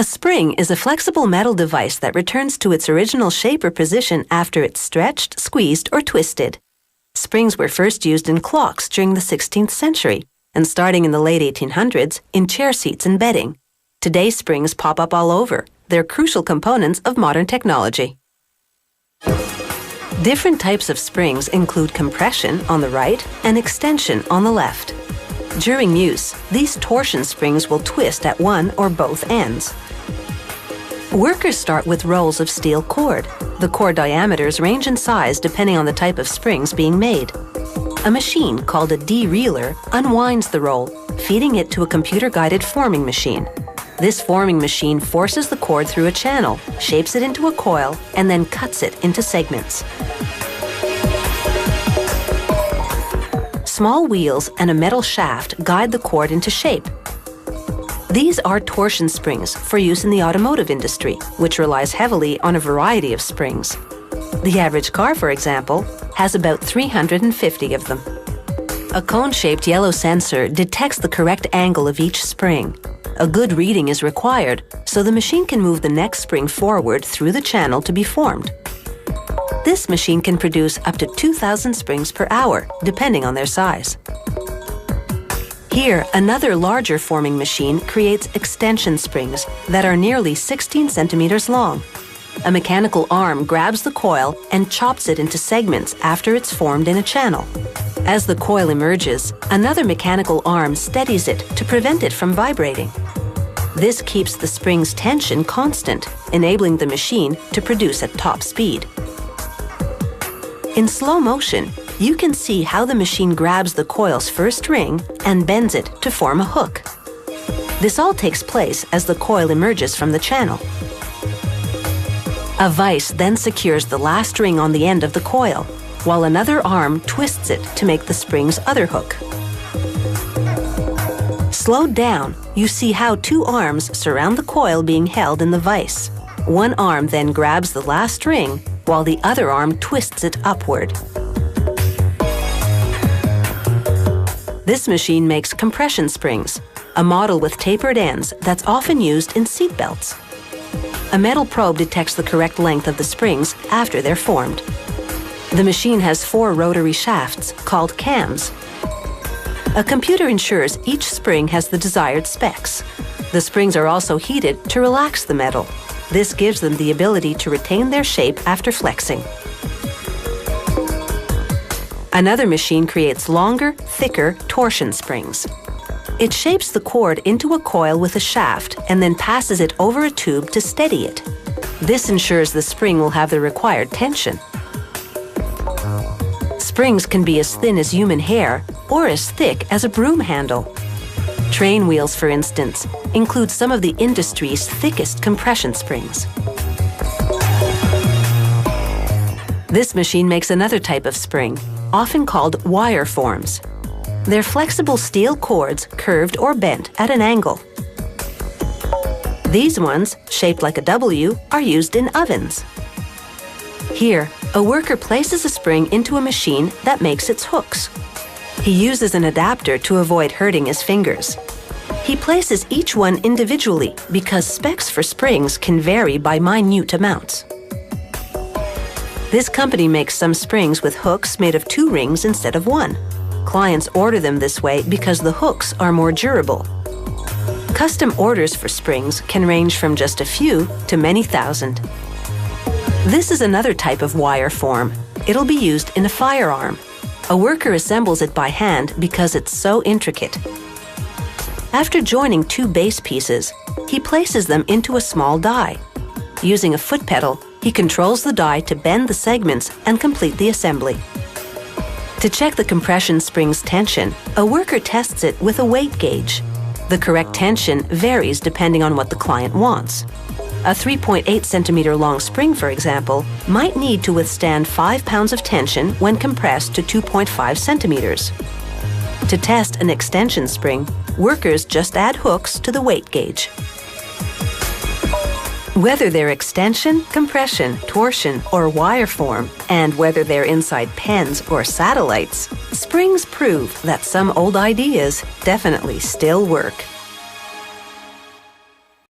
A spring is a flexible metal device that returns to its original shape or position after it's stretched, squeezed, or twisted. Springs were first used in clocks during the 16th century, and starting in the late 1800s, in chair seats and bedding. Today, springs pop up all over. They're crucial components of modern technology. Different types of springs include compression on the right and extension on the left. During use, these torsion springs will twist at one or both ends. Workers start with rolls of steel cord. The cord diameters range in size depending on the type of springs being made. A machine called a de-reeler unwinds the roll, feeding it to a computer-guided forming machine. This forming machine forces the cord through a channel, shapes it into a coil, and then cuts it into segments. Small wheels and a metal shaft guide the cord into shape. These are torsion springs for use in the automotive industry, which relies heavily on a variety of springs. The average car, for example, has about 350 of them. A cone-shaped yellow sensor detects the correct angle of each spring. A good reading is required, so the machine can move the next spring forward through the channel to be formed. This machine can produce up to 2,000 springs per hour, depending on their size. Here, another larger forming machine creates extension springs that are nearly 16 centimeters long. A mechanical arm grabs the coil and chops it into segments after it's formed in a channel. As the coil emerges, another mechanical arm steadies it to prevent it from vibrating. This keeps the spring's tension constant, enabling the machine to produce at top speed. In slow motion, you can see how the machine grabs the coil's first ring and bends it to form a hook. This all takes place as the coil emerges from the channel. A vise then secures the last ring on the end of the coil, while another arm twists it to make the spring's other hook. Slowed down, you see how two arms surround the coil being held in the vise. One arm then grabs the last ring, while the other arm twists it upward. This machine makes compression springs, a model with tapered ends that's often used in seat belts. A metal probe detects the correct length of the springs after they're formed. The machine has 4 rotary shafts, called cams. A computer ensures each spring has the desired specs. The springs are also heated to relax the metal. This gives them the ability to retain their shape after flexing. Another machine creates longer, thicker torsion springs. It shapes the cord into a coil with a shaft and then passes it over a tube to steady it. This ensures the spring will have the required tension. Springs can be as thin as human hair or as thick as a broom handle. Train wheels, for instance, include some of the industry's thickest compression springs. This machine makes another type of spring, often called wire forms. They're flexible steel cords curved or bent at an angle. These ones, shaped like a W, are used in ovens. Here, a worker places a spring into a machine that makes its hooks. He uses an adapter to avoid hurting his fingers. He places each one individually because specs for springs can vary by minute amounts. This company makes some springs with hooks made of 2 rings instead of 1. Clients order them this way because the hooks are more durable. Custom orders for springs can range from just a few to many thousand. This is another type of wire form. It'll be used in a firearm. A worker assembles it by hand because it's so intricate. After joining 2 base pieces, he places them into a small die. Using a foot pedal, he controls the die to bend the segments and complete the assembly. To check the compression spring's tension, a worker tests it with a weight gauge. The correct tension varies depending on what the client wants. A 3.8 centimeter long spring, for example, might need to withstand 5 pounds of tension when compressed to 2.5 centimeters. To test an extension spring, workers just add hooks to the weight gauge. Whether they're extension, compression, torsion, or wire form, and whether they're inside pens or satellites, springs prove that some old ideas definitely still work.